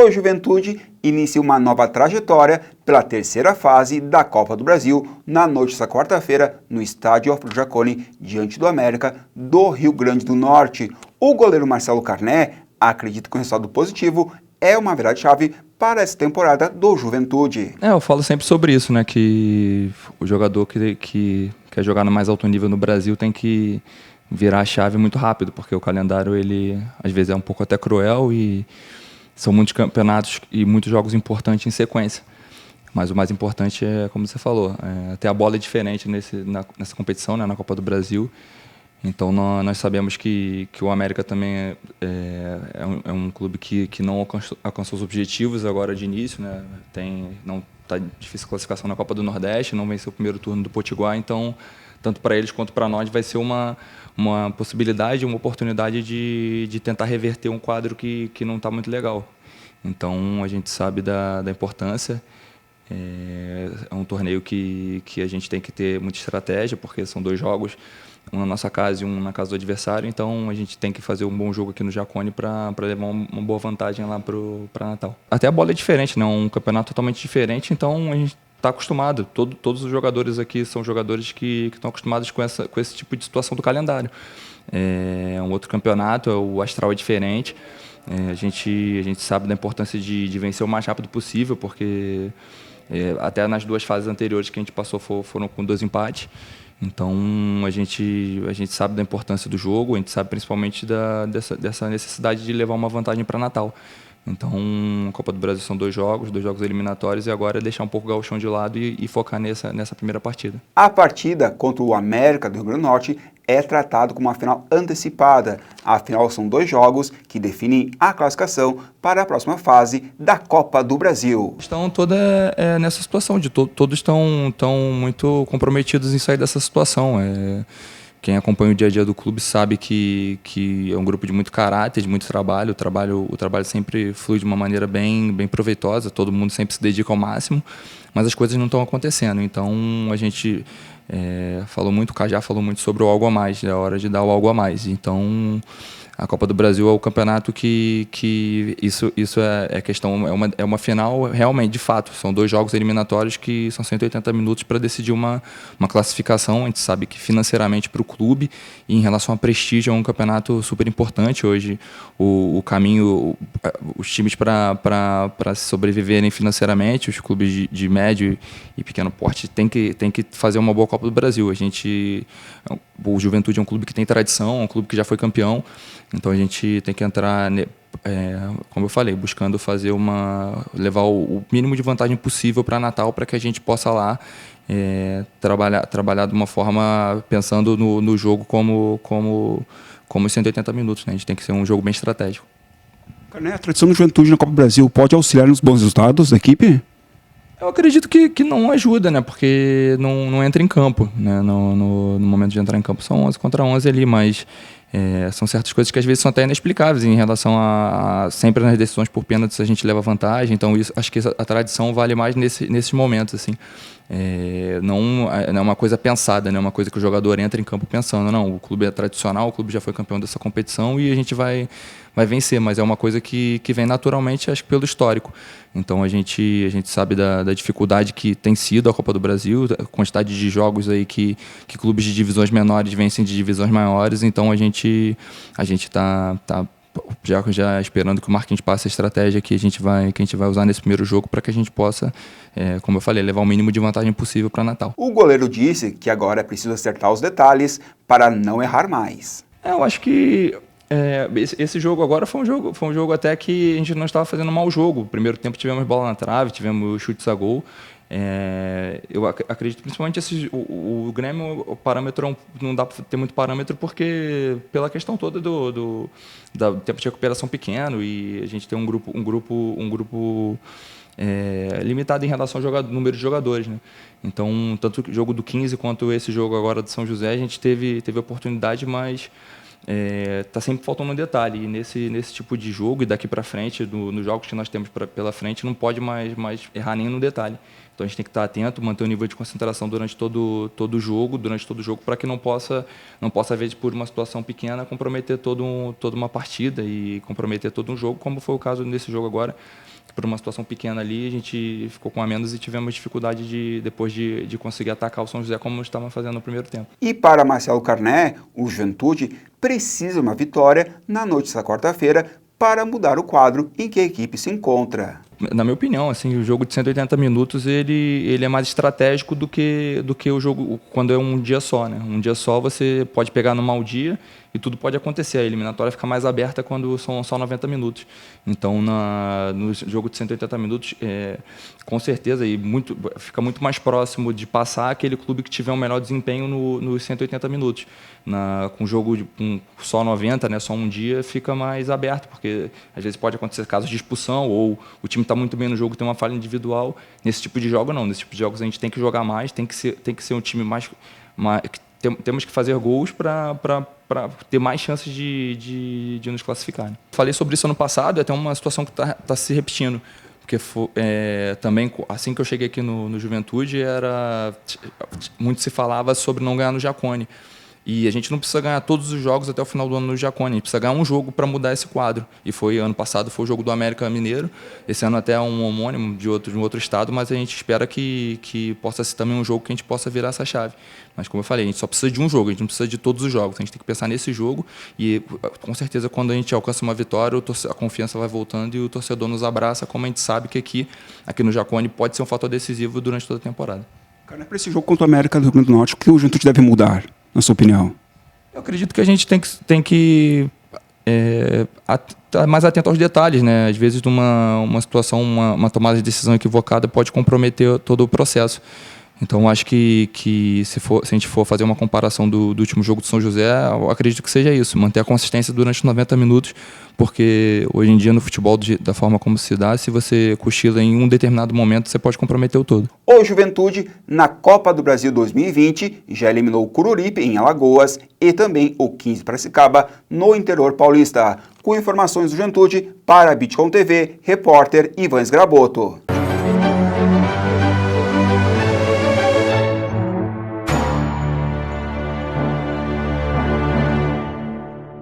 o Juventude inicia uma nova trajetória pela terceira fase da Copa do Brasil na noite desta quarta-feira no estádio Alfredo Jaconi, diante do América do Rio Grande do Norte. O goleiro Marcelo Carné acredita que o resultado positivo é uma virada-chave para essa temporada do Juventude. Eu falo sempre sobre isso, né? Que o jogador que quer jogar no mais alto nível no Brasil tem que virar a chave muito rápido, porque o calendário, ele às vezes é um pouco até cruel e são muitos campeonatos e muitos jogos importantes em sequência. Mas o mais importante é, como você falou, até a bola é diferente nessa competição, né, na Copa do Brasil. Então nós sabemos que o América também é um clube que não alcançou os objetivos agora de início, né? Não está difícil a classificação na Copa do Nordeste, não venceu o primeiro turno do Potiguar, então tanto para eles quanto para nós vai ser uma possibilidade, uma oportunidade de tentar reverter um quadro que não está muito legal. Então a gente sabe da importância. É um torneio que a gente tem que ter muita estratégia, porque são 2 jogos, um na nossa casa e um na casa do adversário, então a gente tem que fazer um bom jogo aqui no Jaconi para levar uma boa vantagem lá para Natal. Até a bola é diferente, né? Um campeonato totalmente diferente, então a gente está acostumado. Todos os jogadores aqui são jogadores que estão acostumados com esse tipo de situação do calendário. É um outro campeonato, o astral é diferente. A gente sabe da importância de vencer o mais rápido possível, porque até nas 2 fases anteriores que a gente passou foram com 2 empates. Então a gente sabe da importância do jogo, a gente sabe principalmente dessa necessidade de levar uma vantagem para Natal. Então a Copa do Brasil são 2 jogos eliminatórios, e agora é deixar um pouco o gauchão de lado e focar nessa primeira partida. A partida contra o América do Rio Grande do Norte é tratado como uma final antecipada. Afinal, são 2 jogos que definem a classificação para a próxima fase da Copa do Brasil. Estão toda nessa situação, todos estão muito comprometidos em sair dessa situação. Quem acompanha o dia a dia do clube sabe que é um grupo de muito caráter, de muito trabalho. O trabalho sempre flui de uma maneira bem proveitosa, todo mundo sempre se dedica ao máximo, mas as coisas não estão acontecendo. Então a gente o Cajá falou muito sobre o algo a mais, é hora de dar o algo a mais. Então a Copa do Brasil é o campeonato que isso é questão, é uma final realmente, de fato. São 2 jogos eliminatórios que são 180 minutos para decidir uma classificação. A gente sabe que financeiramente para o clube e em relação a prestígio é um campeonato super importante. Hoje o caminho, os times para sobreviverem financeiramente, os clubes de médio e pequeno porte tem que fazer uma boa Copa do Brasil. O Juventude é um clube que tem tradição, é um clube que já foi campeão. Então a gente tem que entrar, como eu falei, buscando levar o mínimo de vantagem possível para Natal, para que a gente possa lá trabalhar de uma forma pensando no jogo como os 180 minutos, né? A gente tem que ser um jogo bem estratégico. Carné, a tradição do Juventude na Copa do Brasil pode auxiliar nos bons resultados da equipe? Eu acredito que não ajuda, né? Porque não entra em campo, né? No momento de entrar em campo são 11 contra 11 ali, mas são certas coisas que às vezes são até inexplicáveis em relação a sempre nas decisões por pênaltis a gente leva vantagem. Então acho que a tradição vale mais nesses momentos, assim. Não é uma coisa pensada, não é uma coisa que o jogador entra em campo pensando, não, o clube é tradicional, o clube já foi campeão dessa competição e a gente vai vencer, mas é uma coisa que vem naturalmente, acho que pelo histórico. Então a gente sabe da dificuldade que tem sido a Copa do Brasil, a quantidade de jogos aí que clubes de divisões menores vencem de divisões maiores. Então a gente tá já esperando que o Marquinhos passe a estratégia que a gente vai usar nesse primeiro jogo, para que a gente possa, como eu falei, levar o mínimo de vantagem possível para Natal. O goleiro disse que agora é preciso acertar os detalhes para não errar mais. Eu acho que esse jogo agora foi um jogo até que a gente não estava fazendo um mau jogo. No primeiro tempo tivemos bola na trave, tivemos chutes a gol. Eu acredito principalmente o Grêmio, o parâmetro não dá para ter muito parâmetro, porque pela questão toda do tempo de recuperação pequeno, e a gente tem um grupo limitado em relação ao número de jogadores, né? Então tanto o jogo do 15 quanto esse jogo agora de São José a gente teve oportunidade, mas tá sempre faltando um detalhe. E nesse tipo de jogo e daqui para frente, nos jogos que nós temos pela frente, não pode mais errar nem no detalhe. Então a gente tem que estar atento, manter o nível de concentração durante todo o jogo, para que não possa às vezes, por uma situação pequena, comprometer toda uma partida e comprometer todo um jogo, como foi o caso nesse jogo agora. por uma situação pequena ali, a gente ficou com a menos e tivemos dificuldade depois de conseguir atacar o São José como estavam fazendo no primeiro tempo. E para Marcelo Carné, o Juventude precisa de uma vitória na noite desta quarta-feira para mudar o quadro em que a equipe se encontra. Na minha opinião, assim, o jogo de 180 minutos ele é mais estratégico do que o jogo quando é um dia só, né? Um dia só você pode pegar no mau dia e tudo pode acontecer. A eliminatória fica mais aberta quando são só 90 minutos. Então, no jogo de 180 minutos, com certeza, fica muito mais próximo de passar aquele clube que tiver um melhor desempenho nos 180 minutos. Com jogo com só 90, né, só um dia, fica mais aberto, porque às vezes pode acontecer casos de expulsão ou o time está muito bem no jogo, tem uma falha individual. Nesse tipo de jogo, não. Nesse tipo de jogos a gente tem que jogar mais, tem que ser um time mais temos que fazer gols para ter mais chances de nos classificar. Falei sobre isso ano passado, é até uma situação que está se repetindo. Porque também, assim que eu cheguei aqui no Juventude, muito se falava sobre não ganhar no Jacone. E a gente não precisa ganhar todos os jogos até o final do ano no Jacone, a gente precisa ganhar um jogo para mudar esse quadro. E ano passado foi o jogo do América Mineiro, esse ano até um homônimo de um outro estado, mas a gente espera que possa ser também um jogo que a gente possa virar essa chave. Mas como eu falei, a gente só precisa de um jogo, a gente não precisa de todos os jogos, a gente tem que pensar nesse jogo e com certeza quando a gente alcança uma vitória, a confiança vai voltando e o torcedor nos abraça, como a gente sabe que aqui no Jacone pode ser um fator decisivo durante toda a temporada. Cara, para esse jogo contra o América do Rio Grande do Norte, o que o Juventude deve mudar, na sua opinião? Eu acredito que a gente tem que estar mais atento aos detalhes, né? Às vezes, uma situação, uma tomada de decisão equivocada pode comprometer todo o processo. Então, acho que se a gente for fazer uma comparação do último jogo do São José, eu acredito que seja isso, manter a consistência durante os 90 minutos, porque hoje em dia no futebol, da forma como se dá, se você cochila em um determinado momento, você pode comprometer o todo. O Juventude, na Copa do Brasil 2020, já eliminou o Coruripe em Alagoas e também o 15 Piracicaba no interior paulista. Com informações do Juventude, para a Bitcom TV, repórter Ivan Sgraboto.